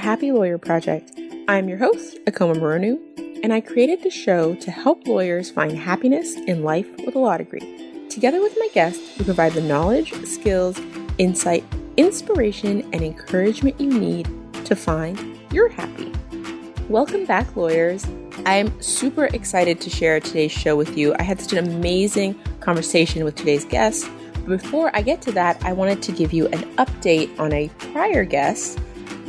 Happy Lawyer Project. I'm your host, Akoma Moronu, and I created the show to help lawyers find happiness in life with a law degree. Together with my guests, we provide the knowledge, skills, insight, inspiration, and encouragement you need to find your happy. Welcome back, lawyers. I'm super excited to share today's show with you. I had such an amazing conversation with today's guest. Before I get to that, I wanted to give you an update on a prior guest.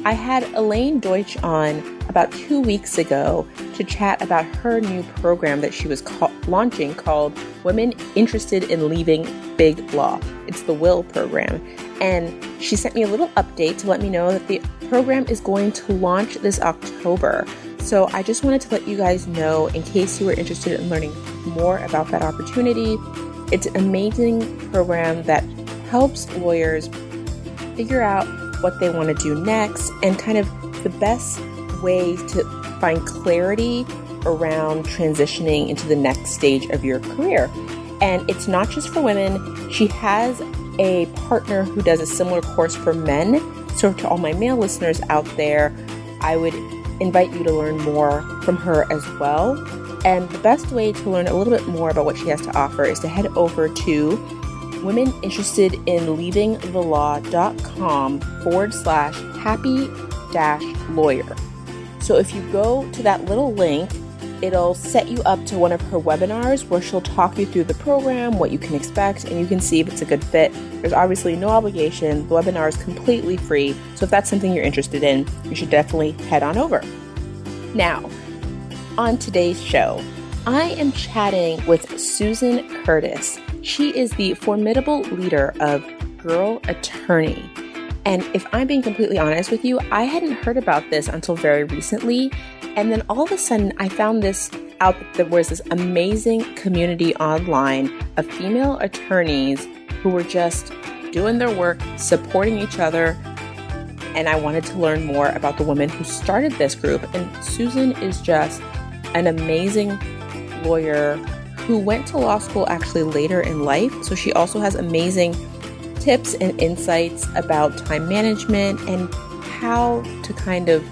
I had Elaine Deutsch on about 2 weeks ago to chat about her new program that she was launching called Women Interested in Leaving Big Law. It's the WILL program. And she sent me a little update to let me know that the program is going to launch this October. So I just wanted to let you guys know, in case you were interested in learning more about that opportunity. It's an amazing program that helps lawyers figure out what they want to do next and kind of the best ways to find clarity around transitioning into the next stage of your career. And it's not just for women. She has a partner who does a similar course for men. So to all my male listeners out there, I would invite you to learn more from her as well. And the best way to learn a little bit more about what she has to offer is to head over to womeninterestedinleavingthelaw.com/happy-lawyer. So if you go to that little link, it'll set you up to one of her webinars where she'll talk you through the program, what you can expect, and you can see if it's a good fit. There's obviously no obligation. The webinar is completely free. So if that's something you're interested in, you should definitely head on over. Now, on today's show, I am chatting with Susan Curtis. She is the formidable leader of Girl Attorney. And if I'm being completely honest with you, I hadn't heard about this until very recently. And then all of a sudden, I found this out that there was this amazing community online of female attorneys who were just doing their work, supporting each other. And I wanted to learn more about the woman who started this group. And Susan is just an amazing lawyer who went to law school actually later in life. So she also has amazing tips and insights about time management and how to kind of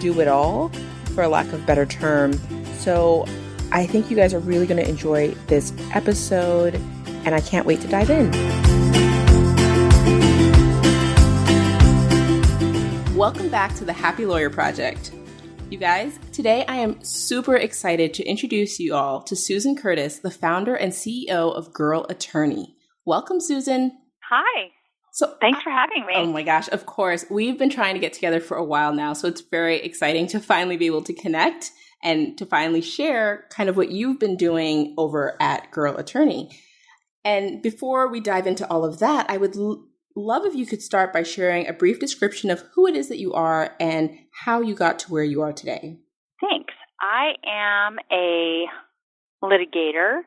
do it all, for lack of a better term. So I think you guys are really going to enjoy this episode, and I can't wait to dive in. Welcome back to the Happy Lawyer Project. You guys, today I am super excited to introduce you all to Susan Curtis, the founder and CEO of Girl Attorney. Welcome, Susan. Hi. So thanks for having me. Oh my gosh, of course. We've been trying to get together for a while now, so it's very exciting to finally be able to connect and to finally share kind of what you've been doing over at Girl Attorney. And before we dive into all of that, I would love if you could start by sharing a brief description of who it is that you are and how you got to where you are today. Thanks. I am a litigator.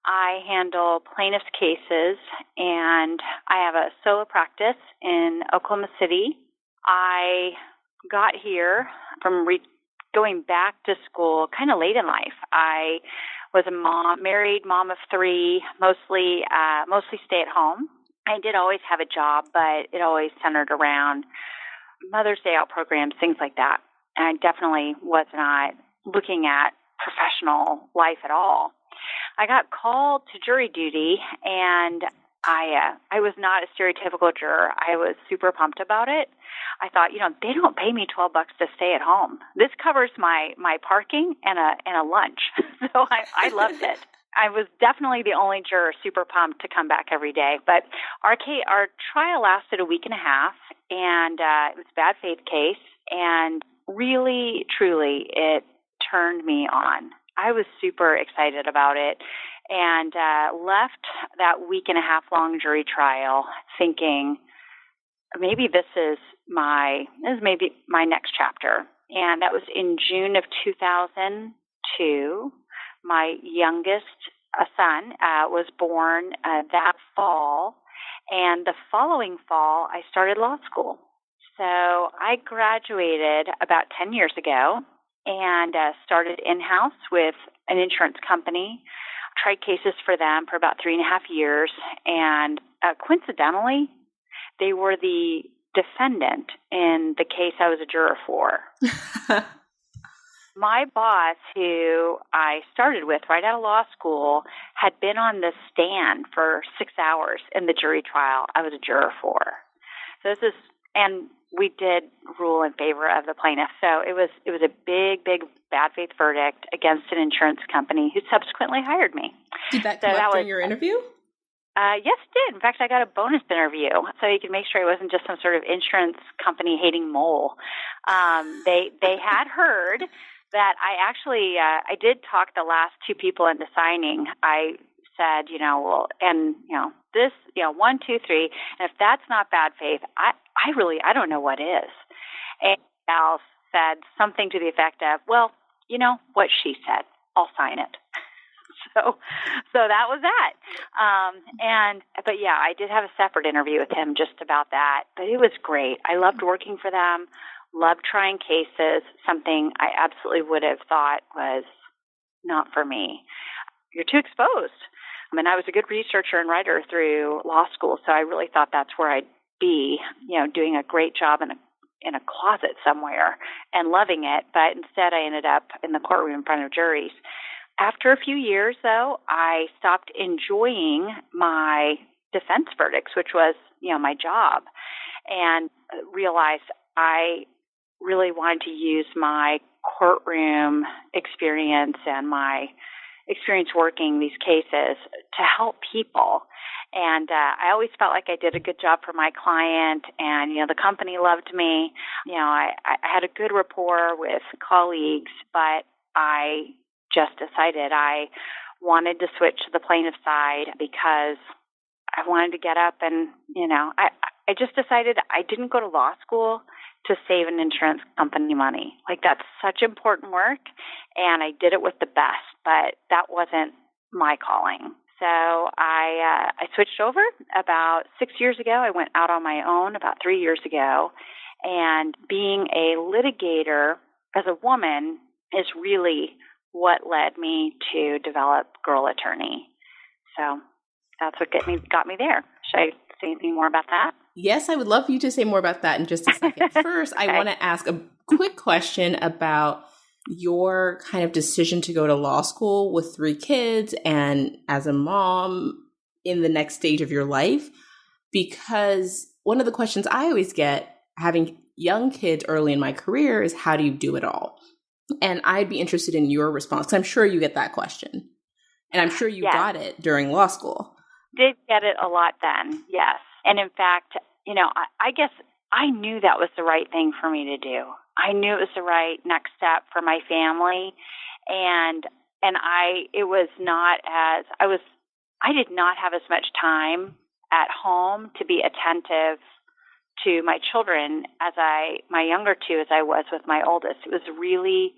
I handle plaintiffs' cases, and I have a solo practice in Oklahoma City. I got here from going back to school kind of late in life. I was a married mom of three, mostly stay at home. I did always have a job, but it always centered around Mother's Day out programs, things like that. And I definitely was not looking at professional life at all. I got called to jury duty, and I was not a stereotypical juror. I was super pumped about it. I thought, they don't pay me $12 to stay at home. This covers my parking and a lunch. So I loved it. I was definitely the only juror super pumped to come back every day. But our trial lasted a week and a half, and it was a bad faith case. And really, truly, it turned me on. I was super excited about it, and left that week and a half long jury trial thinking, maybe this is my next chapter. And that was in June of 2002. My youngest son was born that fall, and the following fall I started law school. So I graduated about 10 years ago and started in-house with an insurance company. Tried cases for them for about 3.5 years, and coincidentally, they were the defendant in the case I was a juror for. My boss, who I started with right out of law school, had been on the stand for 6 hours in the jury trial I was a juror for. So and we did rule in favor of the plaintiff. So it was a big, big bad faith verdict against an insurance company who subsequently hired me. Did that come up during your interview? Yes, it did. In fact, I got a bonus interview, so you could make sure I wasn't just some sort of insurance company hating mole. They had heard that I did talk the last two people into signing. I said, this, 1, 2, 3, and if that's not bad faith, I don't know what is. And Al said something to the effect of, well, what she said, I'll sign it. So that was that. But yeah, I did have a separate interview with him just about that, but it was great. I loved working for them, loved trying cases, something I absolutely would have thought was not for me. You're too exposed. I was a good researcher and writer through law school, so I really thought that's where I'd be, doing a great job in a closet somewhere and loving it. But instead I ended up in the courtroom in front of juries. After a few years, though, I stopped enjoying my defense verdicts, which was, my job, and realized I really wanted to use my courtroom experience and my experience working these cases to help people. And I always felt like I did a good job for my client, and, the company loved me. I had a good rapport with colleagues, but I just decided I wanted to switch to the plaintiff side because I wanted to get up and, I just decided I didn't go to law school to save an insurance company money. Like, that's such important work, and I did it with the best, but that wasn't my calling. So I switched over about 6 years ago. I went out on my own about 3 years ago, and being a litigator as a woman is really what led me to develop Girl Attorney. So that's what got me there. Should I say anything more about that? Yes, I would love for you to say more about that in just a second. First, okay. I want to ask a quick question about your kind of decision to go to law school with 3 kids and as a mom in the next stage of your life, because one of the questions I always get having young kids early in my career is, how do you do it all? And I'd be interested in your response, because I'm sure you get that question. And I'm sure you got it during law school. Did get it a lot then, yes. And in fact, I guess I knew that was the right thing for me to do. I knew it was the right next step for my family. And I did not have as much time at home to be attentive to my children my younger 2 as I was with my oldest. It was really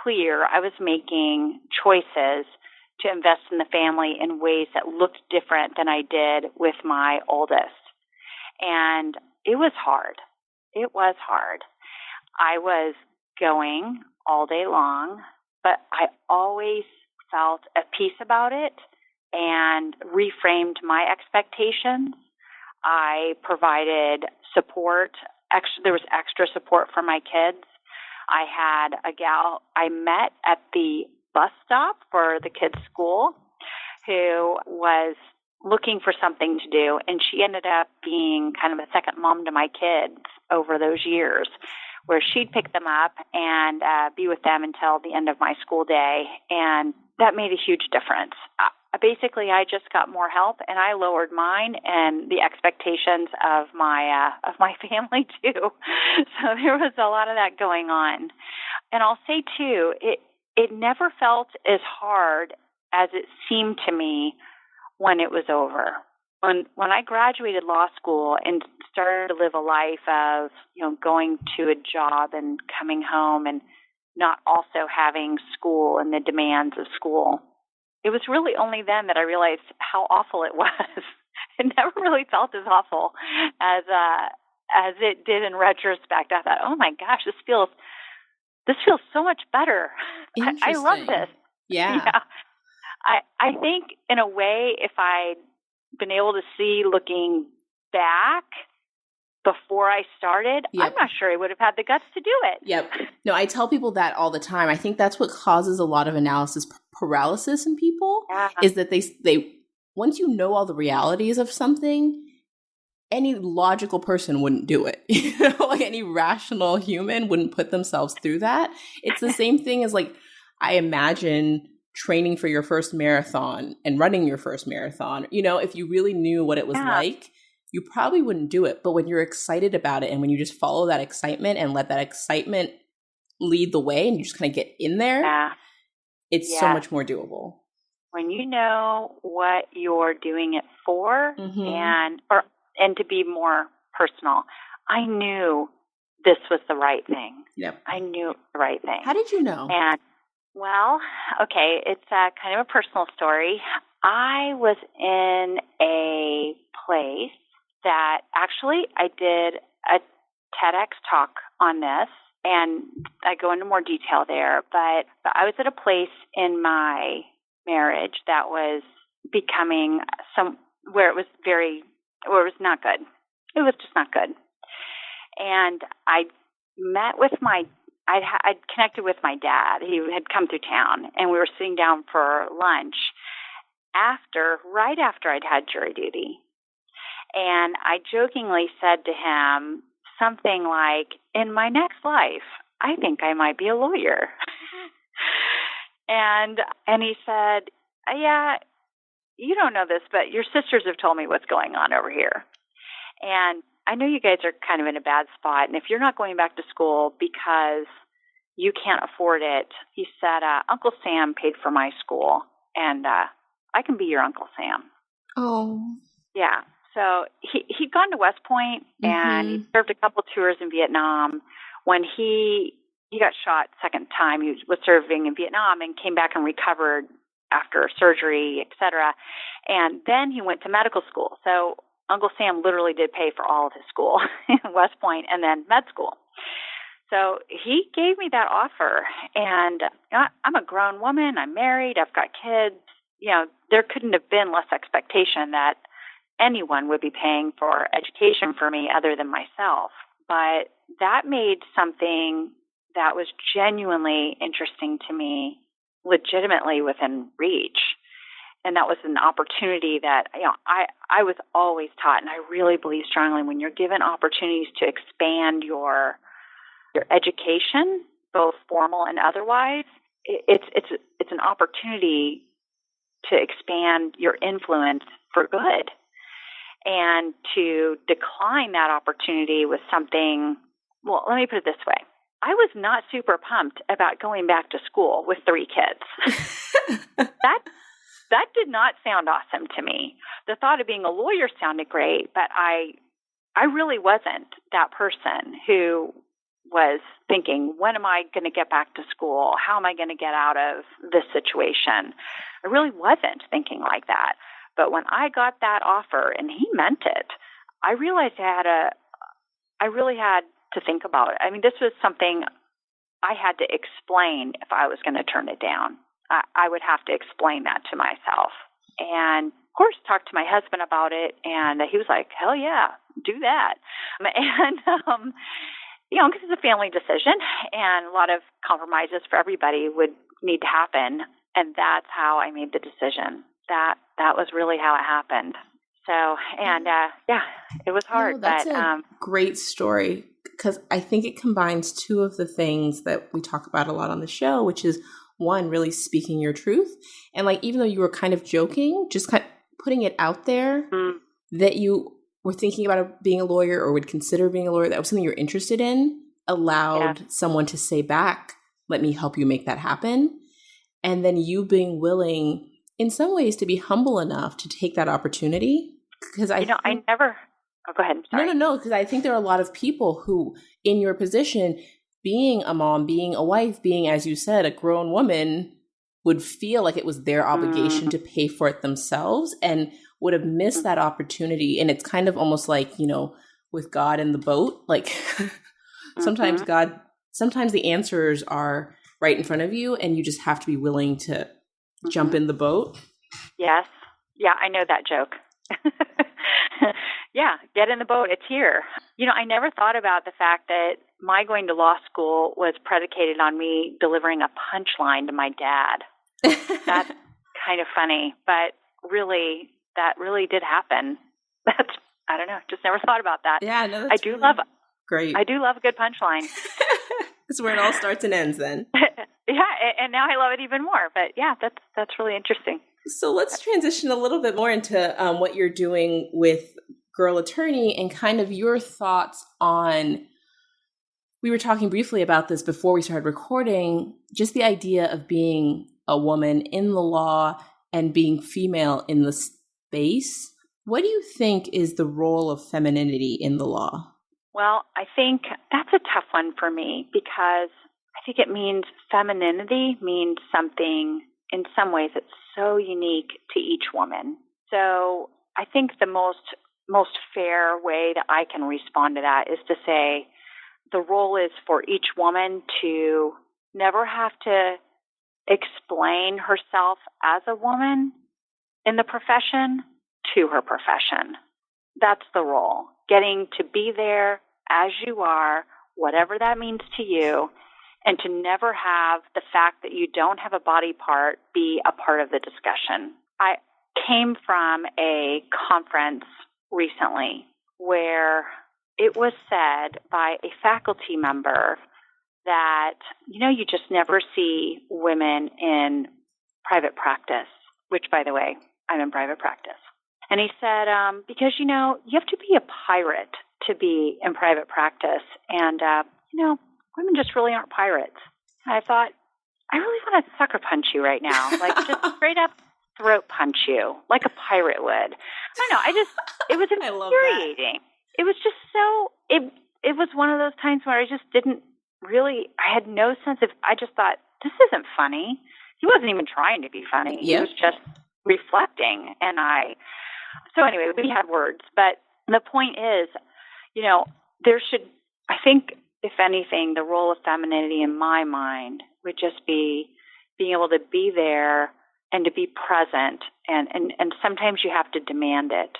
clear I was making choices to invest in the family in ways that looked different than I did with my oldest. And it was hard. It was hard. I was going all day long, but I always felt at peace about it and reframed my expectations. I provided support. There was extra support for my kids. I had a gal I met at the bus stop for the kids' school who was looking for something to do, and she ended up being kind of a second mom to my kids over those years, where she'd pick them up and be with them until the end of my school day, and that made a huge difference. Basically, I just got more help, and I lowered mine and the expectations of my family too. So there was a lot of that going on. And I'll say too, it never felt as hard as it seemed to me when it was over. When I graduated law school and started to live a life of, going to a job and coming home and not also having school and the demands of school, it was really only then that I realized how awful it was. It never really felt as awful as it did in retrospect. I thought, oh my gosh, this feels so much better. I love this. Yeah. I think in a way, if I'd been able to see looking back before I started, Yep. I'm not sure I would have had the guts to do it. Yep. No, I tell people that all the time. I think that's what causes a lot of analysis paralysis in people, is that they once you know all the realities of something, any logical person wouldn't do it. Like any rational human wouldn't put themselves through that. It's the same thing as like, I imagine training for your first marathon and running your first marathon. If you really knew what it was like, you probably wouldn't do it. But when you're excited about it and when you just follow that excitement and let that excitement lead the way and you just kind of get in there, it's so much more doable. When you know what you're doing it for, and to be more personal, I knew this was the right thing. Yep. I knew it was the right thing. How did you know? And, well, okay, it's kind of a personal story. I was in a place that actually I did a TEDx talk on this, and I go into more detail there, but I was at a place in my marriage that was becoming where it was not good. It was just not good. And I'd connected with my dad. He had come through town, and we were sitting down for lunch right after I'd had jury duty. And I jokingly said to him something like, in my next life, I think I might be a lawyer. And he said, yeah, you don't know this, but your sisters have told me what's going on over here. And I know you guys are kind of in a bad spot. And if you're not going back to school because you can't afford it, he said, Uncle Sam paid for my school, and I can be your Uncle Sam. Oh. Yeah. So he'd gone to West Point, and he served a couple tours in Vietnam. When he got shot second time, he was serving in Vietnam and came back and recovered after surgery, et cetera. And then he went to medical school. So Uncle Sam literally did pay for all of his school in West Point and then med school. So he gave me that offer, and I'm a grown woman. I'm married. I've got kids. There couldn't have been less expectation that anyone would be paying for education for me other than myself. But that made something that was genuinely interesting to me legitimately within reach. And that was an opportunity that, I was always taught, and I really believe strongly, when you're given opportunities to expand your education, both formal and otherwise, it's an opportunity to expand your influence for good. And to decline that opportunity was something, well, let me put it this way. I was not super pumped about going back to school with 3 kids. That did not sound awesome to me. The thought of being a lawyer sounded great, but I really wasn't that person who was thinking, when am I going to get back to school? How am I going to get out of this situation? I really wasn't thinking like that. But when I got that offer, and he meant it, I realized I really had to think about it. I mean, this was something I had to explain if I was going to turn it down. I would have to explain that to myself. And, of course, talk to my husband about it, and he was like, hell yeah, do that. And, because it's a family decision, and a lot of compromises for everybody would need to happen, and that's how I made the decision. That was really how it happened. So, and it was hard. No, that's but a great story, because I think it combines two of the things that we talk about a lot on the show, which is, one, really speaking your truth. And like, even though you were kind of joking, just kind of putting it out there that you were thinking about being a lawyer or would consider being a lawyer, that was something you're interested in, allowed someone to say back, let me help you make that happen. And then you being willing, in some ways, to be humble enough to take that opportunity. Because I never. Oh, go ahead. Sorry. No. Because I think there are a lot of people who, in your position, being a mom, being a wife, being, as you said, a grown woman, would feel like it was their obligation to pay for it themselves and would have missed that opportunity. And it's kind of almost like, with God in the boat, like sometimes the answers are right in front of you, and you just have to be willing to jump in the boat. Yes. Yeah, I know that joke. Yeah, get in the boat. It's here. I never thought about the fact that my going to law school was predicated on me delivering a punchline to my dad. That's kind of funny, but really, that really did happen. I don't know, just never thought about that. Yeah, no, that's great. I do love a good punchline. That's where it all starts and ends then. Yeah, and now I love it even more. But yeah, that's really interesting. So let's transition a little bit more into what you're doing with Girl Attorney and kind of your thoughts on, we were talking briefly about this before we started recording, just the idea of being a woman in the law and being female in the space. What do you think is the role of femininity in the law? Well, I think that's a tough one for me because I think it means femininity means something in some ways that's so unique to each woman. So I think the most fair way that I can respond to that is to say the role is for each woman to never have to explain herself as a woman in the profession to her profession. That's the role. Getting to be there as you are, whatever that means to you, and to never have the fact that you don't have a body part be a part of the discussion. I came from a conference recently where it was said by a faculty member that, you just never see women in private practice, which, by the way, I'm in private practice. And he said, because, you have to be a pirate to be in private practice. And, women just really aren't pirates. And I thought, I really want to sucker punch you right now. Like, just straight up throat punch you like a pirate would. I don't know. It was infuriating. It was just so, it was one of those times where I just didn't really, I had no sense of, I just thought, this isn't funny. He wasn't even trying to be funny. He was just reflecting. So anyway, we had words. But the point is, there should, I think, if anything, the role of femininity in my mind would just be being able to be there and to be present. And sometimes you have to demand it.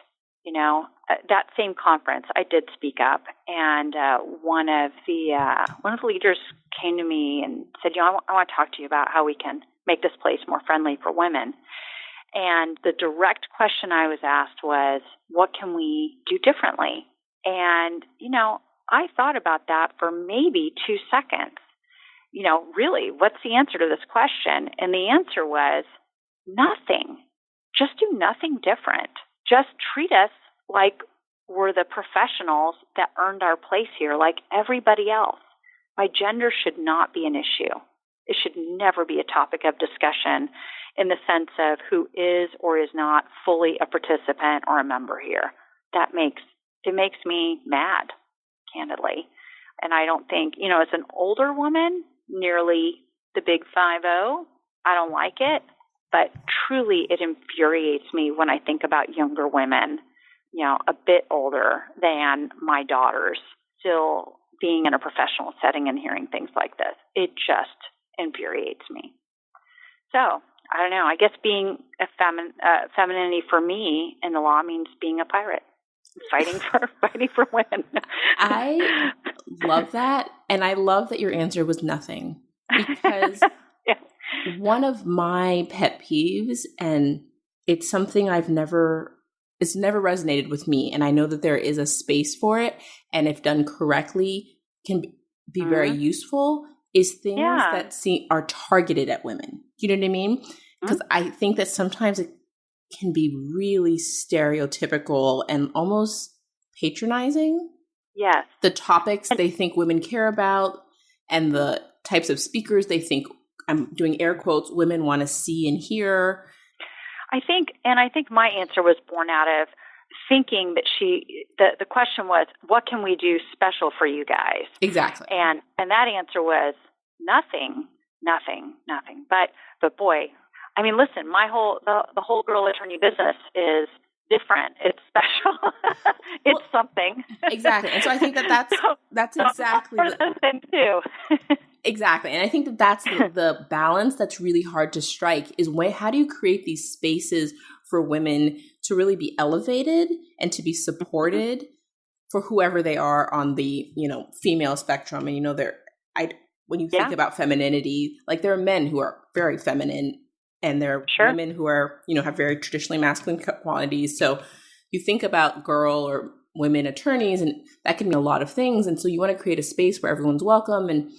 That same conference, I did speak up, and one of the leaders came to me and said, I want to talk to you about how we can make this place more friendly for women. And the direct question I was asked was, what can we do differently? And, I thought about that for maybe 2 seconds. Really, what's the answer to this question? And the answer was nothing. Just do nothing different. Just treat us like we're the professionals that earned our place here, like everybody else. My gender should not be an issue. It should never be a topic of discussion in the sense of who is or is not fully a participant or a member here. It makes me mad, candidly. And I don't think, as an older woman, nearly the big 5-0, I don't like it. But truly, it infuriates me when I think about younger women, a bit older than my daughters, still being in a professional setting and hearing things like this. It just infuriates me. So, I don't know. I guess being a femininity for me in the law means being a pirate, fighting for women. I love that. And I love that your answer was nothing, because one of my pet peeves, and it's something it's never resonated with me. And I know that there is a space for it. And if done correctly, can be very useful, is things that are targeted at women. You know what I mean? Because I think that sometimes it can be really stereotypical and almost patronizing. Yes. The topics they think women care about and the types of speakers they think, I'm doing air quotes, women want to see and hear. I think my answer was born out of thinking that the question was, what can we do special for you guys? Exactly. And that answer was nothing. But boy, I mean, listen, the whole Girl Attorney business is different. It's special. It's something. Exactly. And so I think that's exactly the thing too. Exactly. And I think that's the balance that's really hard to strike is how do you create these spaces for women to really be elevated and to be supported for whoever they are on the, female spectrum. And, when you think about femininity, like there are men who are very feminine and there are women who are, have very traditionally masculine qualities. So you think about girl or women attorneys, and that can mean a lot of things. And so you want to create a space where everyone's welcome and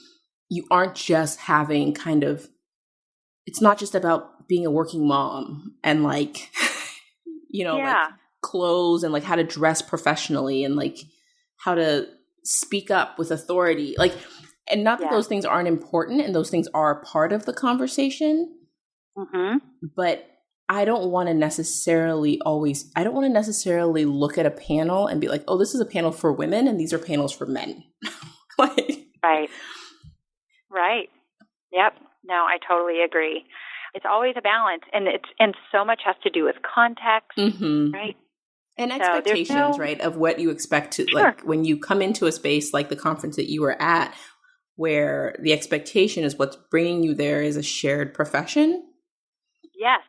you aren't just having it's not just about being a working mom and like, like clothes and like how to dress professionally and like how to speak up with authority. Like, and not that those things aren't important and those things are part of the conversation, but I don't want to necessarily look at a panel and be like, oh, this is a panel for women and these are panels for men. Right. Yep. No, I totally agree. It's always a balance, and so much has to do with context, right? And expectations, right, of what you expect to like when you come into a space like the conference that you were at, where the expectation is what's bringing you there is a shared profession. Yes,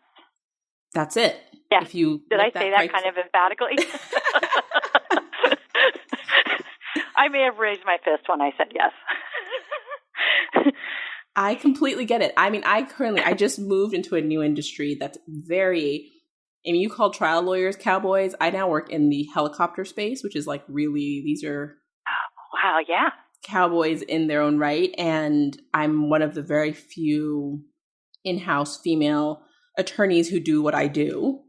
that's it. Yes. If you did, I say that kind of emphatically. I may have raised my fist when I said yes. I completely get it. I mean, I just moved into a new industry that's you call trial lawyers cowboys. I now work in the helicopter space, which is like really, these are cowboys in their own right. And I'm one of the very few in-house female attorneys who do what I do.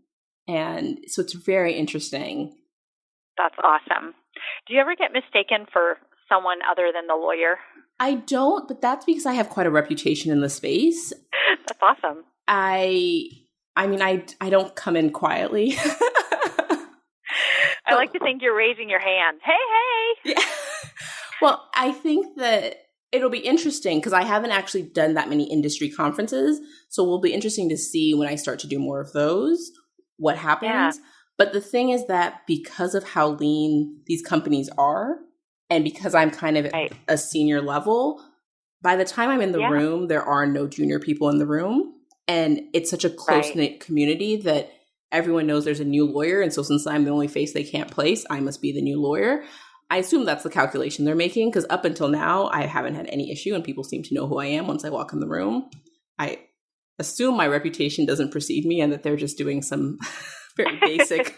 And so it's very interesting. That's awesome. Do you ever get mistaken for someone other than the lawyer? I don't, but that's because I have quite a reputation in the space. That's awesome. I don't come in quietly. I like to think you're raising your hand. Hey. Yeah. Well, I think that it'll be interesting because I haven't actually done that many industry conferences. So it will be interesting to see when I start to do more of those, what happens. Yeah. But the thing is that because of how lean these companies are, and because I'm kind of at a senior level, by the time I'm in the room, there are no junior people in the room. And it's such a close-knit community that everyone knows there's a new lawyer. And so since I'm the only face they can't place, I must be the new lawyer. I assume that's the calculation they're making because up until now, I haven't had any issue and people seem to know who I am once I walk in the room. I assume my reputation doesn't precede me and that they're just doing some very basic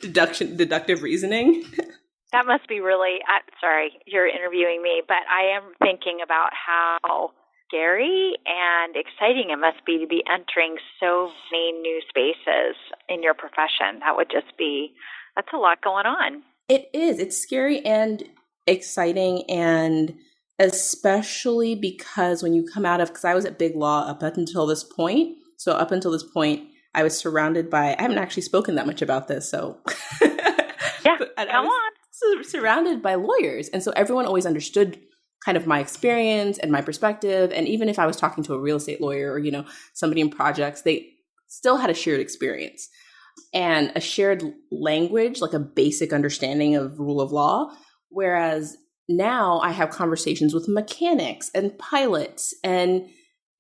deductive reasoning. That must be really, sorry, you're interviewing me, but I am thinking about how scary and exciting it must be to be entering so many new spaces in your profession. That would just be, that's a lot going on. It is. It's scary and exciting, and especially because when you come out of, because I was at Big Law up until this point. So up until this point, I was surrounded by, I haven't actually spoken that much about this, so. Yeah, come on. Surrounded by lawyers. And so everyone always understood kind of my experience and my perspective. And even if I was talking to a real estate lawyer or, somebody in projects, they still had a shared experience and a shared language, like a basic understanding of rule of law. Whereas now I have conversations with mechanics and pilots and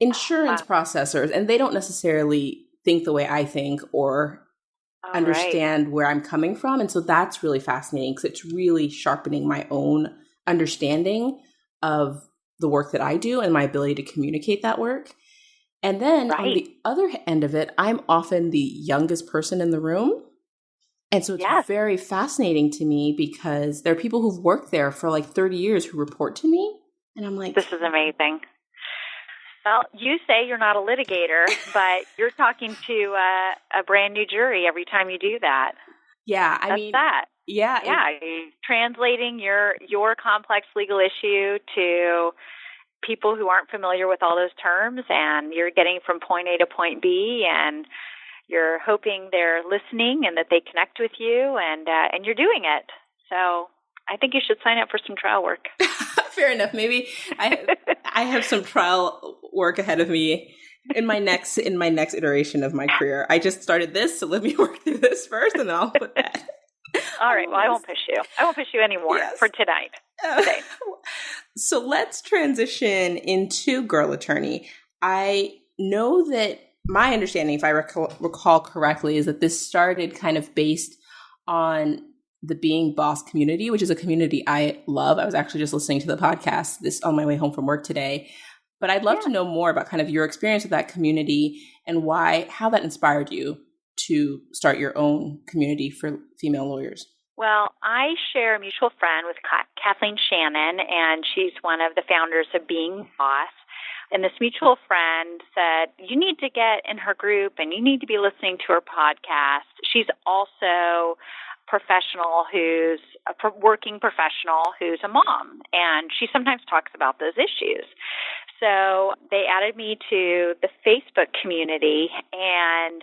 insurance processors, and they don't necessarily think the way I think or understand where I'm coming from. And so that's really fascinating because it's really sharpening my own understanding of the work that I do and my ability to communicate that work. And then on the other end of it, I'm often the youngest person in the room. And so it's very fascinating to me because there are people who've worked there for like 30 years who report to me. And I'm like, this is amazing. Well, you say you're not a litigator, but you're talking to a brand new jury every time you do that. Yeah, Yeah, translating your complex legal issue to people who aren't familiar with all those terms, and you're getting from point A to point B, and you're hoping they're listening and that they connect with you, and you're doing it. So I think you should sign up for some trial work. Fair enough. Maybe I have some trial work ahead of me in my next iteration of my career. I just started this, so let me work through this first, and then I'll put that. All right. Well, I won't push you. I won't push you anymore for tonight. Today. So let's transition into Girl Attorney. I know that my understanding, if I recall correctly, is that this started kind of based on the Being Boss community, which is a community I love. I was actually just listening to the podcast this on my way home from work today. But I'd love to know more about kind of your experience with that community and how that inspired you to start your own community for female lawyers. Well, I share a mutual friend with Kathleen Shannon, and she's one of the founders of Being Boss. And this mutual friend said, you need to get in her group and you need to be listening to her podcast. She's also who's a working professional who's a mom, and she sometimes talks about those issues. So they added me to the Facebook community, and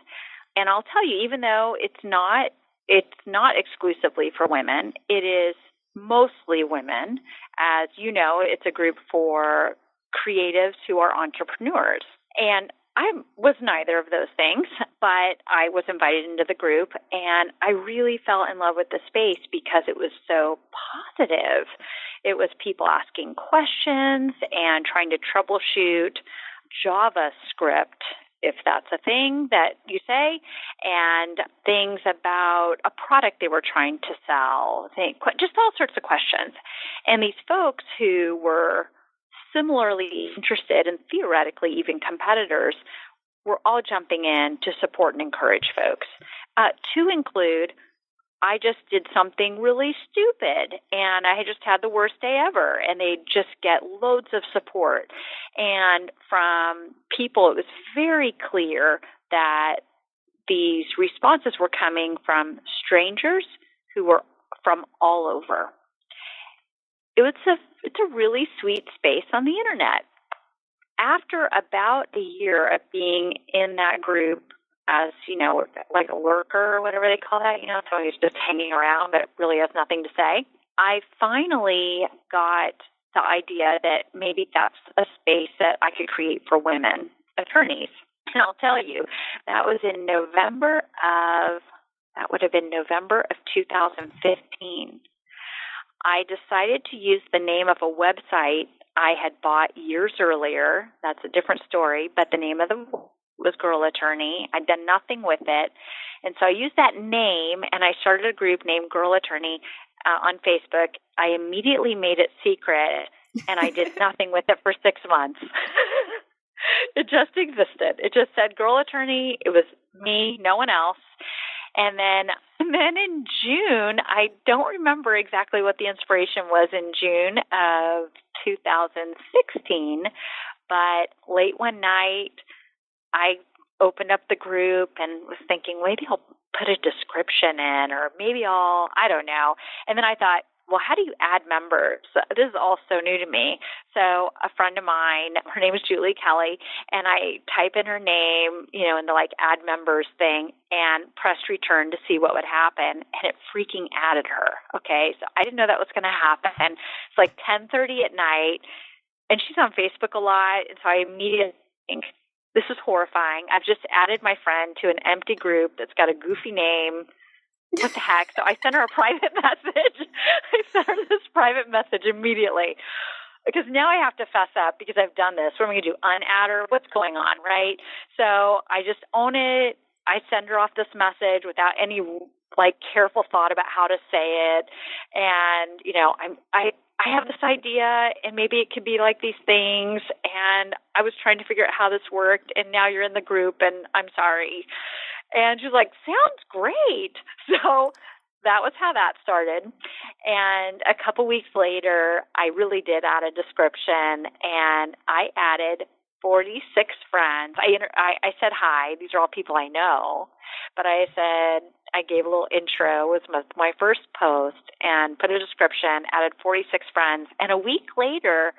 I'll tell you, even though it's not exclusively for women, it is mostly women. As you know, it's a group for creatives who are entrepreneurs. And I was neither of those things, but I was invited into the group, and I really fell in love with the space because it was so positive. It was people asking questions and trying to troubleshoot JavaScript, if that's a thing that you say, and things about a product they were trying to sell, just all sorts of questions. And these folks who were similarly interested and theoretically even competitors were all jumping in to support and encourage folks. To include, I just did something really stupid and I had just had the worst day ever, and they just get loads of support. And from people, it was very clear that these responses were coming from strangers who were from all over. It's a really sweet space on the internet. After about a year of being in that group as, like a lurker or whatever they call that, someone who's just hanging around but really has nothing to say, I finally got the idea that maybe that's a space that I could create for women attorneys. And I'll tell you, that would have been November of 2015. I decided to use the name of a website I had bought years earlier. That's a different story, but the name of the was Girl Attorney. I'd done nothing with it. And so I used that name, and I started a group named Girl Attorney on Facebook. I immediately made it secret, and I did nothing with it for 6 months. It just existed. It just said Girl Attorney. It was me, no one else. And then in June, I don't remember exactly what the inspiration was in June of 2016, but late one night, I opened up the group and was thinking, maybe I'll put a description in, or maybe I don't know. And then I thought, well, how do you add members? This is all so new to me. So a friend of mine, her name is Julie Kelly, and I type in her name, in the add members thing, and pressed return to see what would happen, and it freaking added her. Okay, so I didn't know that was going to happen. It's like 10:30 at night, and she's on Facebook a lot, and so I immediately think, this is horrifying. I've just added my friend to an empty group that's got a goofy name. What the heck? So I sent her a private message. I sent her this private message immediately because now I have to fess up because I've done this. What am I going to do? Unadd her? What's going on, right? So I just own it. I send her off this message without any careful thought about how to say it. And, I have this idea, and maybe it could be like these things, and I was trying to figure out how this worked, and now you're in the group, and I'm sorry. And she was like, sounds great. So that was how that started. And a couple weeks later, I really did add a description, and I added 46 friends. I said hi. These are all people I know. But I gave a little intro. It was my first post, and put a description, added 46 friends. And a week later,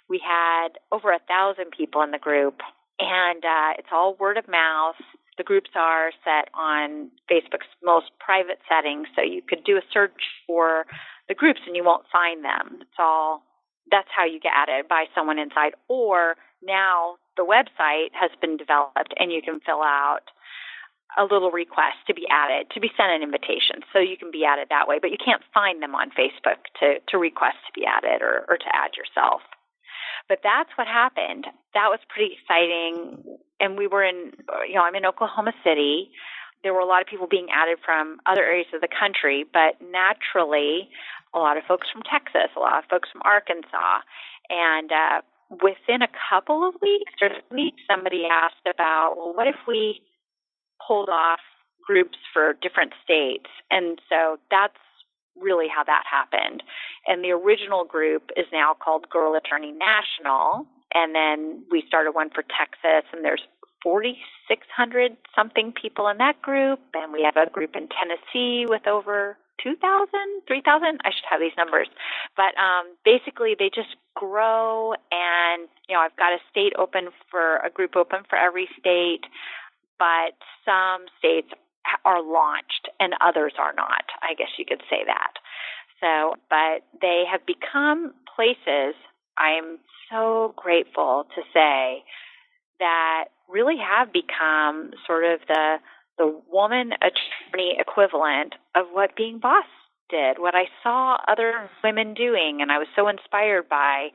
we had over 1,000 people in the group. And it's all word of mouth. The groups are set on Facebook's most private settings, so you could do a search for the groups and you won't find them. That's how you get added, by someone inside. Or now the website has been developed and you can fill out a little request to be added, to be sent an invitation, so you can be added that way. But you can't find them on Facebook to request to be added or to add yourself. But that's what happened. That was pretty exciting. And we were I'm in Oklahoma City. There were a lot of people being added from other areas of the country, but naturally, a lot of folks from Texas, a lot of folks from Arkansas. And within a couple of weeks, somebody asked about, well, what if we pulled off groups for different states? And so that's really how that happened. And the original group is now called Girl Attorney National. And then we started one for Texas, and there's 4,600 something people in that group. And we have a group in Tennessee with over 2,000, 3,000. I should have these numbers. But basically, they just grow. And, I've got a group open for every state. But some states are launched and others are not. I guess you could say that. So, but they have become places, I'm so grateful to say, that really have become sort of the woman attorney equivalent of what being boss did, what I saw other women doing, and I was so inspired by.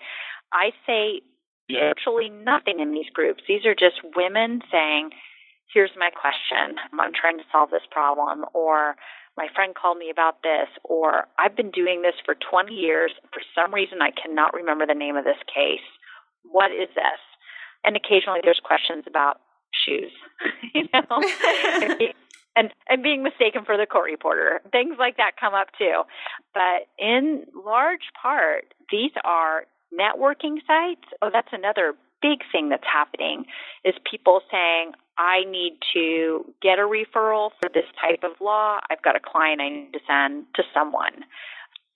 I say virtually nothing in these groups. These are just women saying, here's my question, I'm trying to solve this problem, or my friend called me about this, or I've been doing this for 20 years. For some reason, I cannot remember the name of this case. What is this? And occasionally there's questions about shoes, and being mistaken for the court reporter. Things like that come up too. But in large part, these are networking sites. Oh, that's another big thing that's happening, is people saying, I need to get a referral for this type of law. I've got a client I need to send to someone.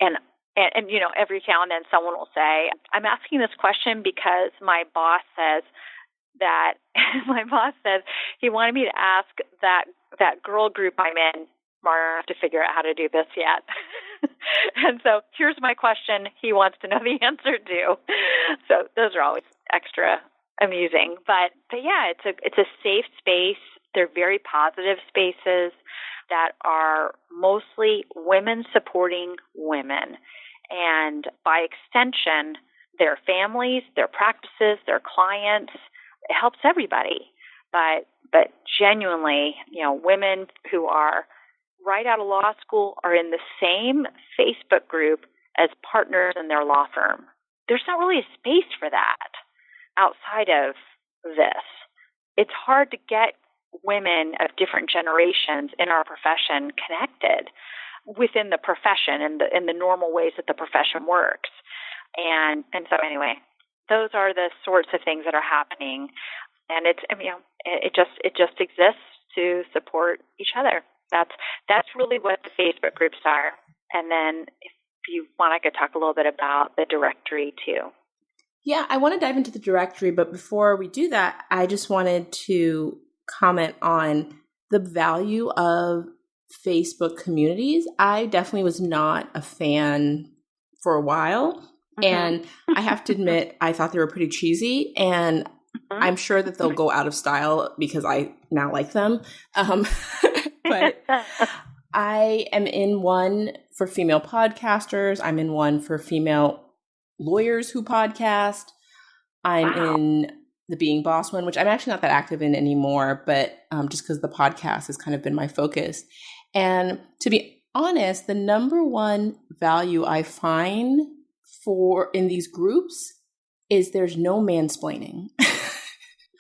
And every now and then someone will say, I'm asking this question because my boss says he wanted me to ask that girl group I'm in, Mara, to figure out how to do this yet. And so here's my question he wants to know the answer to. So those are always extra amusing. But yeah, it's a safe space. They're very positive spaces that are mostly women supporting women. And by extension, their families, their practices, their clients, it helps everybody. But genuinely, women who are right out of law school are in the same Facebook group as partners in their law firm. There's not really a space for that outside of this. It's hard to get women of different generations in our profession connected within the profession and in the normal ways that the profession works. And so anyway, those are the sorts of things that are happening. And it just exists to support each other. That's really what the Facebook groups are. And then if you want, I could talk a little bit about the directory too. Yeah, I want to dive into the directory, but before we do that, I just wanted to comment on the value of Facebook communities. I definitely was not a fan for a while, and I have to admit, I thought they were pretty cheesy, and I'm sure that they'll go out of style because I now like them. But I am in one for female podcasters. I'm in one for female lawyers who podcast. I'm in the Being Boss one, which I'm actually not that active in anymore, but just because the podcast has kind of been my focus. And to be honest, the number one value I find in these groups is there's no mansplaining.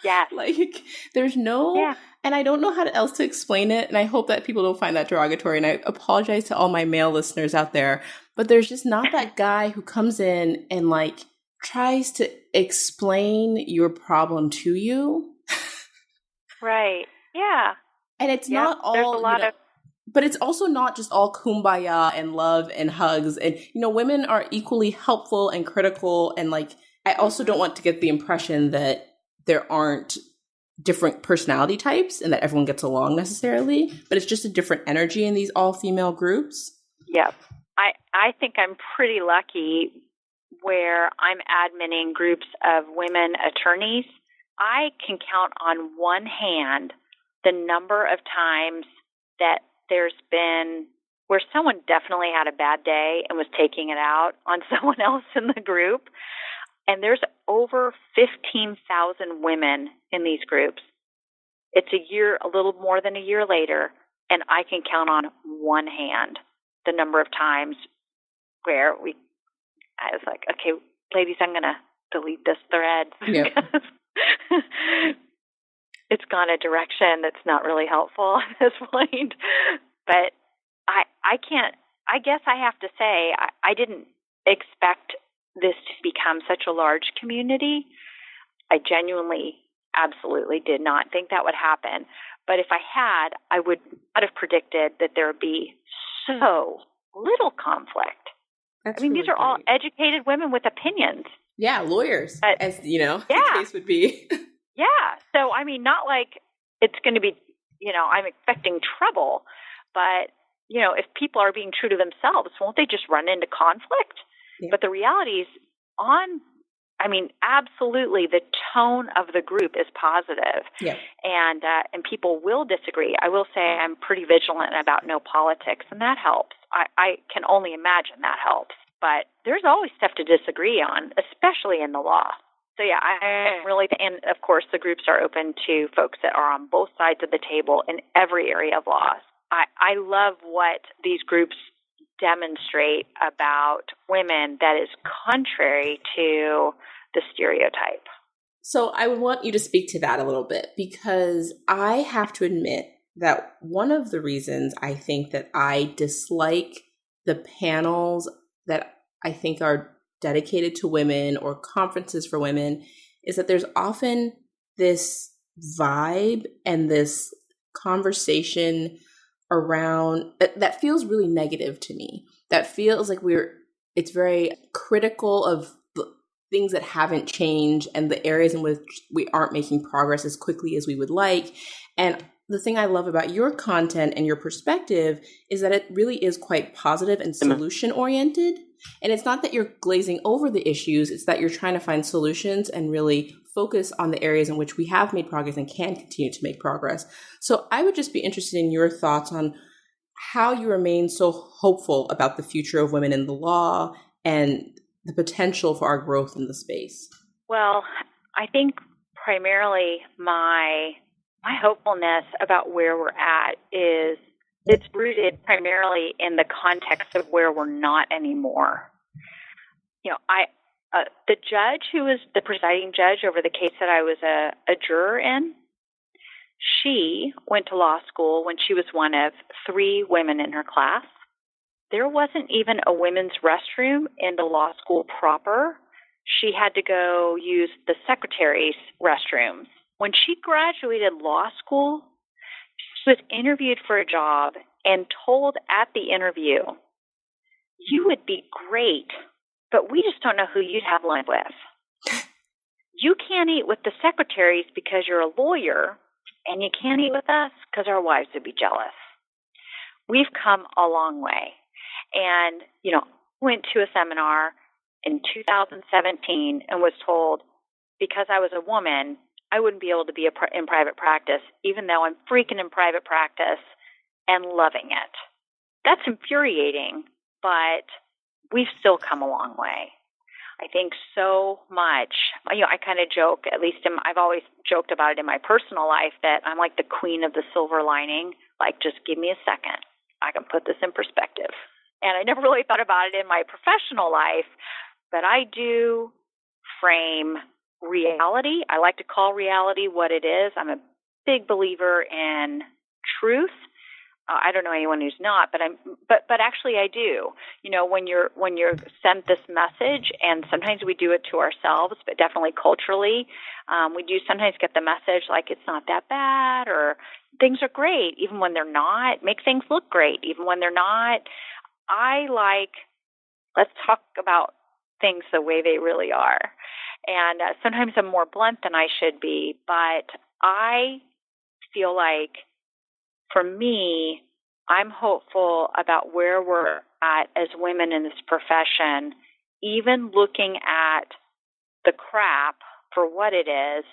Yes. Like there's no, and I don't know how else to explain it. And I hope that people don't find that derogatory. And I apologize to all my male listeners out there, but there's just not that guy who comes in and like tries to explain your problem to you. Right. Yeah. And it's not all, there's a lot of, but it's also not just all kumbaya and love and hugs. And, women are equally helpful and critical. And like, I also don't want to get the impression that there aren't different personality types and that everyone gets along necessarily, but it's just a different energy in these all-female groups. Yep. I think I'm pretty lucky where I'm adminning groups of women attorneys. I can count on one hand the number of times that there's been where someone definitely had a bad day and was taking it out on someone else in the group. And there's over 15,000 women in these groups. It's a little more than a year later, and I can count on one hand the number of times where I was like, okay, ladies, I'm going to delete this thread. Yep. It's gone a direction that's not really helpful at this point. But I guess I have to say, I didn't expect this to become such a large community. I genuinely, absolutely did not think that would happen. But if I had, I would not have predicted that there would be so little conflict. That's these are all educated women with opinions. Yeah, lawyers, as the case would be. Yeah. So, not like it's going to be, I'm expecting trouble, but, if people are being true to themselves, won't they just run into conflict? Yeah. But the reality is absolutely the tone of the group is positive. Yeah. And people will disagree. I will say I'm pretty vigilant about no politics, and that helps. I can only imagine that helps. But there's always stuff to disagree on, especially in the law. So, yeah, and of course, the groups are open to folks that are on both sides of the table in every area of law. I love what these groups demonstrate about women that is contrary to the stereotype. So I would want you to speak to that a little bit, because I have to admit that one of the reasons I think that I dislike the panels that I think are dedicated to women or conferences for women is that there's often this vibe and this conversation around that feels really negative to me. That feels like it's very critical of things that haven't changed and the areas in which we aren't making progress as quickly as we would like. And the thing I love about your content and your perspective is that it really is quite positive and solution oriented. And it's not that you're glazing over the issues, it's that you're trying to find solutions and really focus on the areas in which we have made progress and can continue to make progress. So I would just be interested in your thoughts on how you remain so hopeful about the future of women in the law and the potential for our growth in the space. Well, I think primarily my hopefulness about where we're at is it's rooted primarily in the context of where we're not anymore. The judge who was the presiding judge over the case that I was a juror in, she went to law school when she was one of 3 women in her class. There wasn't even a women's restroom in the law school proper. She had to go use the secretary's restrooms. When she graduated law school, she was interviewed for a job and told at the interview, "You would be great, but we just don't know who you'd have lunch with. You can't eat with the secretaries because you're a lawyer, and you can't eat with us because our wives would be jealous." We've come a long way. And, went to a seminar in 2017 and was told because I was a woman, I wouldn't be able to be in private practice, even though I'm freaking in private practice and loving it. That's infuriating, but we've still come a long way. I think so much. I kind of joke, at least I've always joked about it in my personal life, that I'm like the queen of the silver lining. Like, just give me a second. I can put this in perspective. And I never really thought about it in my professional life, but I do frame reality. I like to call reality what it is. I'm a big believer in truth. I don't know anyone who's not, but actually I do. When you're sent this message, and sometimes we do it to ourselves, but definitely culturally, we do sometimes get the message like it's not that bad, or things are great even when they're not. Make things look great even when they're not. Let's talk about things the way they really are. And sometimes I'm more blunt than I should be, but I feel like, for me, I'm hopeful about where we're at as women in this profession, even looking at the crap for what it is,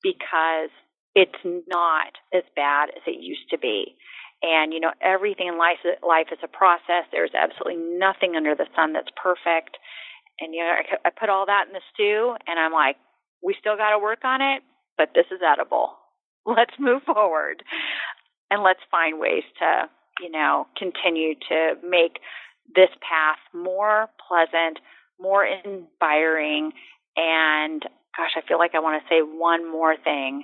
because it's not as bad as it used to be. And, everything in life is a process. There's absolutely nothing under the sun that's perfect. And, I put all that in the stew, and I'm like, we still got to work on it, but this is edible. Let's move forward, and let's find ways to, continue to make this path more pleasant, more inspiring, and gosh, I feel like I want to say one more thing,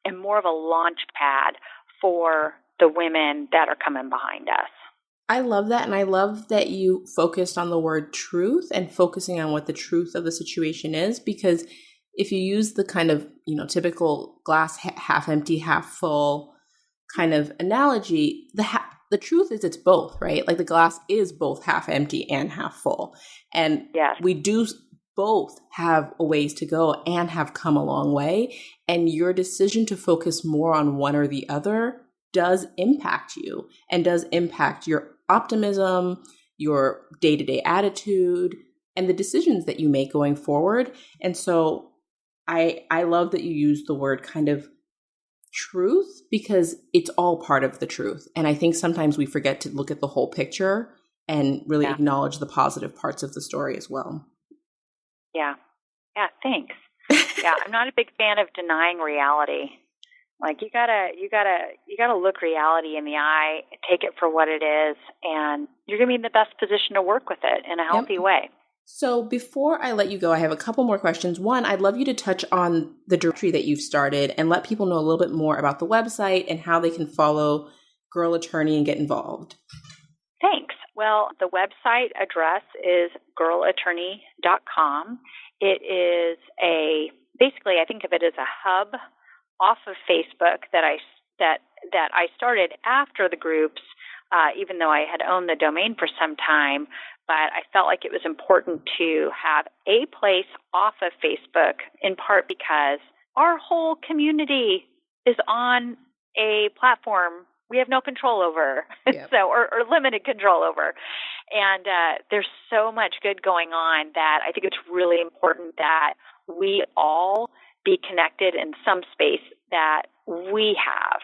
and more of a launch pad for the women that are coming behind us. I love that. And I love that you focused on the word truth and focusing on what the truth of the situation is, because if you use the kind of, typical glass half empty, half full kind of analogy, the truth is it's both, right? Like the glass is both half empty and half full. And yes, we do both have a ways to go and have come a long way. And your decision to focus more on one or the other does impact you and does impact your optimism, your day-to-day attitude, and the decisions that you make going forward. And so I love that you use the word kind of truth, because it's all part of the truth. And I think sometimes we forget to look at the whole picture and really acknowledge the positive parts of the story as well. Yeah. Yeah, thanks. Yeah, I'm not a big fan of denying reality. Like you gotta look reality in the eye, take it for what it is, and you're gonna be in the best position to work with it in a healthy way. So before I let you go, I have a couple more questions. One, I'd love you to touch on the directory that you've started and let people know a little bit more about the website and how they can follow Girl Attorney and get involved. Thanks. Well, the website address is girlattorney.com. It is basically I think of it as a hub off of Facebook that I started after the groups, even though I had owned the domain for some time. But I felt like it was important to have a place off of Facebook, in part because our whole community is on a platform we have no control over, yep. or limited control over. And there's so much good going on that I think it's really important that we all be connected in some space that we have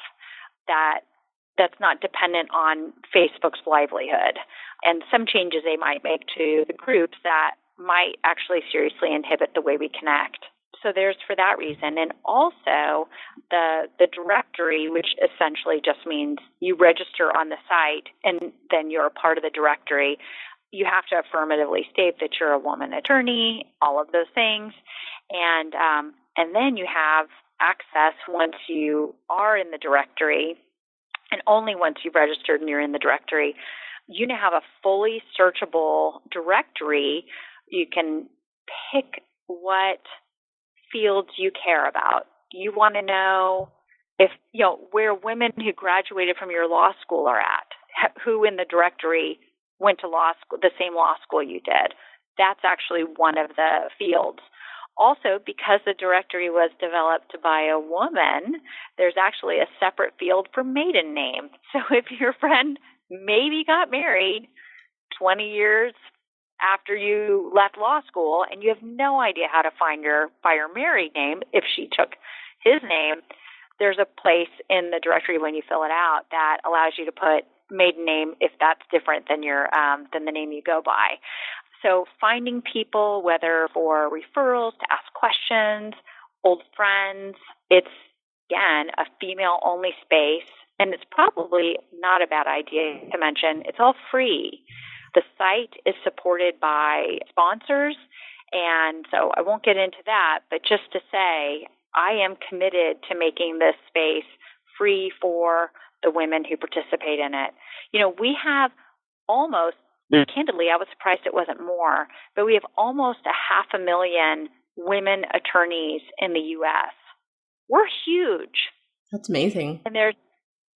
that's not dependent on Facebook's livelihood, and some changes they might make to the groups that might actually seriously inhibit the way we connect. So there's for that reason. And also the directory, which essentially just means you register on the site and then you're a part of the directory. You have to affirmatively state that you're a woman attorney, all of those things. And then you have access once you are in the directory, and only once you've registered and you're in the directory, you now have a fully searchable directory. You can pick what fields you care about. You want to know if, where women who graduated from your law school are at, who in the directory went to law school, the same law school you did. That's actually one of the fields. Also, because the directory was developed by a woman, there's actually a separate field for maiden name. So if your friend maybe got married 20 years after you left law school and you have no idea how to find her by her married name, if she took his name, there's a place in the directory when you fill it out that allows you to put maiden name if that's different than than the name you go by. So finding people, whether for referrals, to ask questions, old friends, it's, again, a female-only space, and it's probably not a bad idea to mention it's all free. The site is supported by sponsors, and so I won't get into that, but just to say I am committed to making this space free for the women who participate in it. We have almost, candidly, I was surprised it wasn't more, but we have almost 500,000 women attorneys in the U.S. We're huge. That's amazing. And it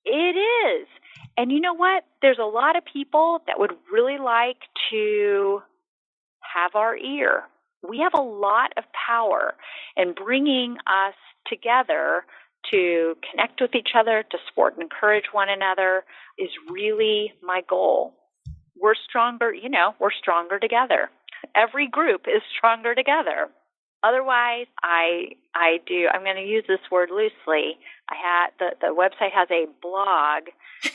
is. And you know what? There's a lot of people that would really like to have our ear. We have a lot of power in bringing us together to connect with each other, to support and encourage one another is really my goal. We're stronger, we're stronger together. Every group is stronger together. Otherwise, I'm going to use this word loosely. The website has a blog,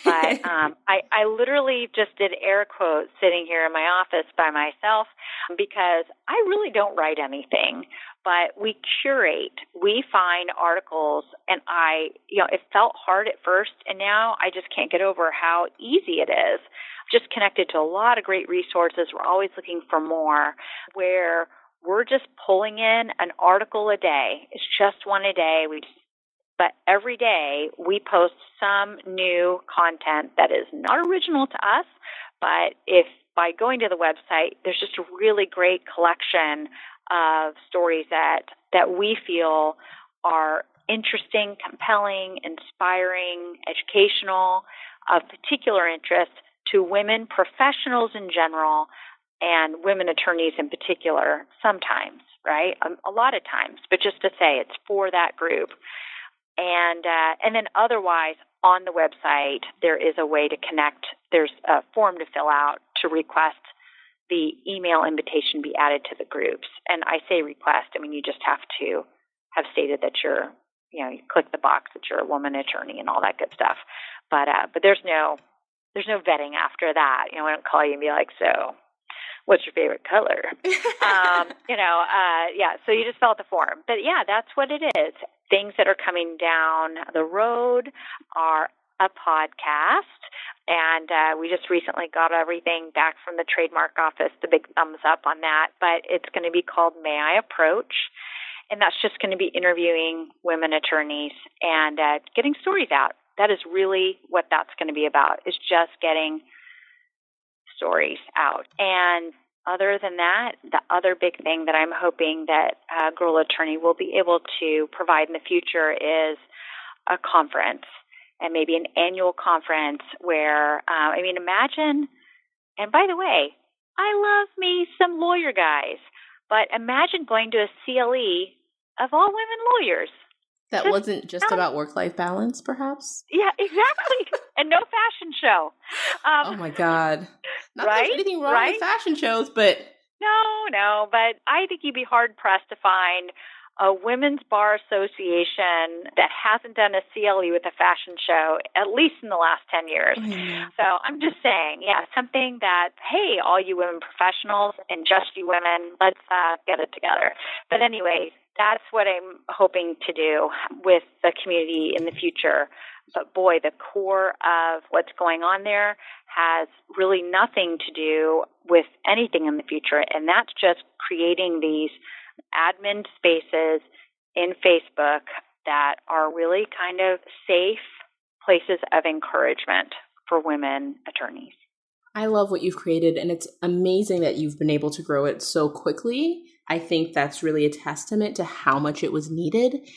but I literally just did air quotes sitting here in my office by myself. because I really don't write anything, but we curate. We find articles, and it felt hard at first, and now I just can't get over how easy it is. I've just connected to a lot of great resources. We're always looking for more, where we're just pulling in an article a day. It's just one a day. But every day we post some new content that is not original to us, but if by going to the website, there's just a really great collection of stories that we feel are interesting, compelling, inspiring, educational, of particular interest to women professionals in general and women attorneys in particular sometimes, right? A lot of times, but just to say it's for that group. And then otherwise, on the website, there is a way to connect. There's a form to fill out to request the email invitation be added to the groups. And I say request, I mean, you just have to have stated that you click the box that you're a woman attorney and all that good stuff. But there's no vetting after that. I don't call you and be like, so what's your favorite color? So you just fill out the form. But yeah, that's what it is. Things that are coming down the road are a podcast. And we just recently got everything back from the trademark office, the big thumbs up on that. But it's going to be called May I Approach? And that's just going to be interviewing women attorneys and getting stories out. That is really what that's going to be about, is just getting stories out. And other than that, the other big thing that I'm hoping that Girl Attorney will be able to provide in the future is a conference, and maybe an annual conference where, imagine, and by the way, I love me some lawyer guys, but imagine going to a CLE of all women lawyers. That wasn't just about work-life balance, perhaps? Yeah, exactly. And no fashion show. Oh, my God. Not right? that there's anything wrong with fashion shows, but... No, but I think you'd be hard-pressed to find a women's bar association that hasn't done a CLE with a fashion show, at least in the last 10 years. Mm-hmm. So I'm just saying, something that, hey, all you women professionals and just you women, let's get it together. But anyway, that's what I'm hoping to do with the community in the future. But boy, the core of what's going on there has really nothing to do with anything in the future. And that's just creating these admin spaces in Facebook that are really kind of safe places of encouragement for women attorneys. I love what you've created, and it's amazing that you've been able to grow it so quickly. I think that's really a testament to how much it was needed.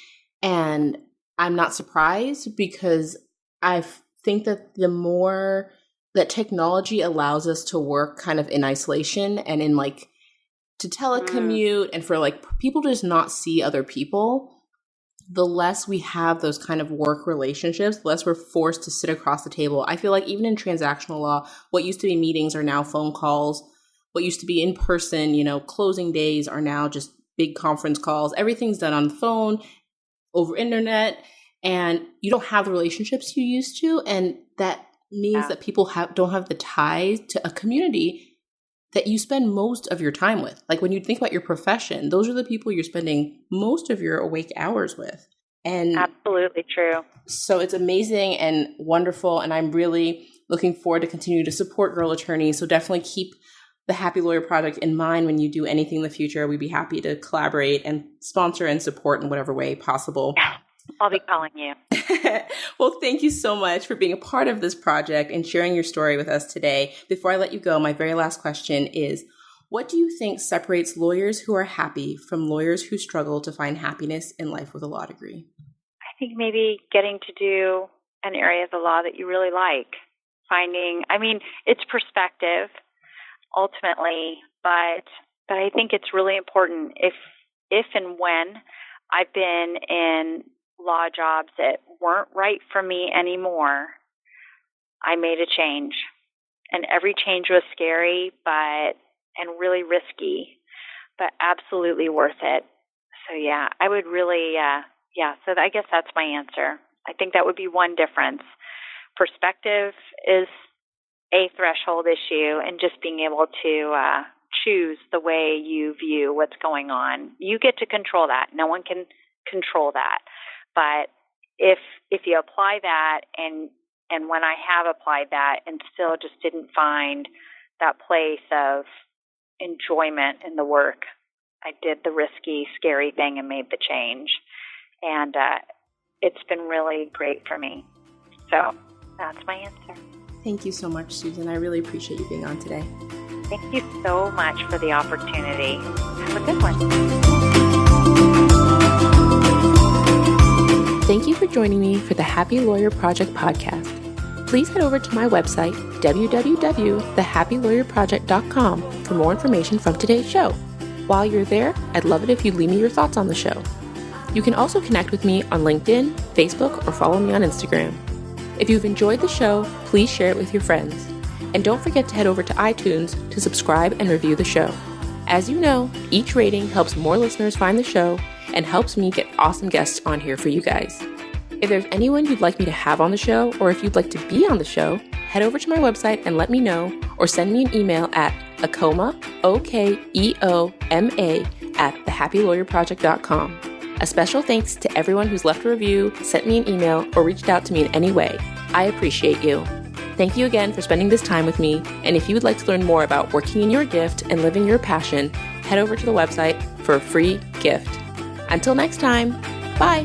And I'm not surprised, because I think that the more that technology allows us to work kind of in isolation and in to telecommute and for people to just not see other people, the less we have those kind of work relationships, the less we're forced to sit across the table. I feel like even in transactional law, what used to be meetings are now phone calls. What used to be in person, closing days are now just big conference calls. Everything's done on the phone, over internet, and you don't have the relationships you used to. And that means that people don't have the ties to a community that you spend most of your time with. Like when you think about your profession, those are the people you're spending most of your awake hours with. And absolutely true. So it's amazing and wonderful. And I'm really looking forward to continue to support Girl Attorneys. So definitely keep the Happy Lawyer Project in mind when you do anything in the future. We'd be happy to collaborate and sponsor and support in whatever way possible. I'll be calling you. Well, thank you so much for being a part of this project and sharing your story with us today. Before I let you go, my very last question is, what do you think separates lawyers who are happy from lawyers who struggle to find happiness in life with a law degree? I think maybe getting to do an area of the law that you really like. It's perspective ultimately, but I think it's really important if and when I've been in law jobs that weren't right for me anymore, I made a change. And every change was scary, and really risky, but absolutely worth it. So I would really, so I guess that's my answer. I think that would be one difference. Perspective is a threshold issue, and just being able to choose the way you view what's going on. You get to control that. No one can control that. But if you apply that, and when I have applied that and still just didn't find that place of enjoyment in the work, I did the risky, scary thing and made the change. And it's been really great for me. So that's my answer. Thank you so much, Susan. I really appreciate you being on today. Thank you so much for the opportunity. Have a good one. Thank you for joining me for the Happy Lawyer Project podcast. Please head over to my website, www.thehappylawyerproject.com, for more information from today's show. While you're there, I'd love it if you'd leave me your thoughts on the show. You can also connect with me on LinkedIn, Facebook, or follow me on Instagram. If you've enjoyed the show, please share it with your friends. And don't forget to head over to iTunes to subscribe and review the show. As you know, each rating helps more listeners find the show and helps me get awesome guests on here for you guys. If there's anyone you'd like me to have on the show, or if you'd like to be on the show, head over to my website and let me know, or send me an email at Okema, OKEOMA, @thehappylawyerproject.com. A special thanks to everyone who's left a review, sent me an email, or reached out to me in any way. I appreciate you. Thank you again for spending this time with me, and if you would like to learn more about working in your gift and living your passion, head over to the website for a free gift. Until next time, bye!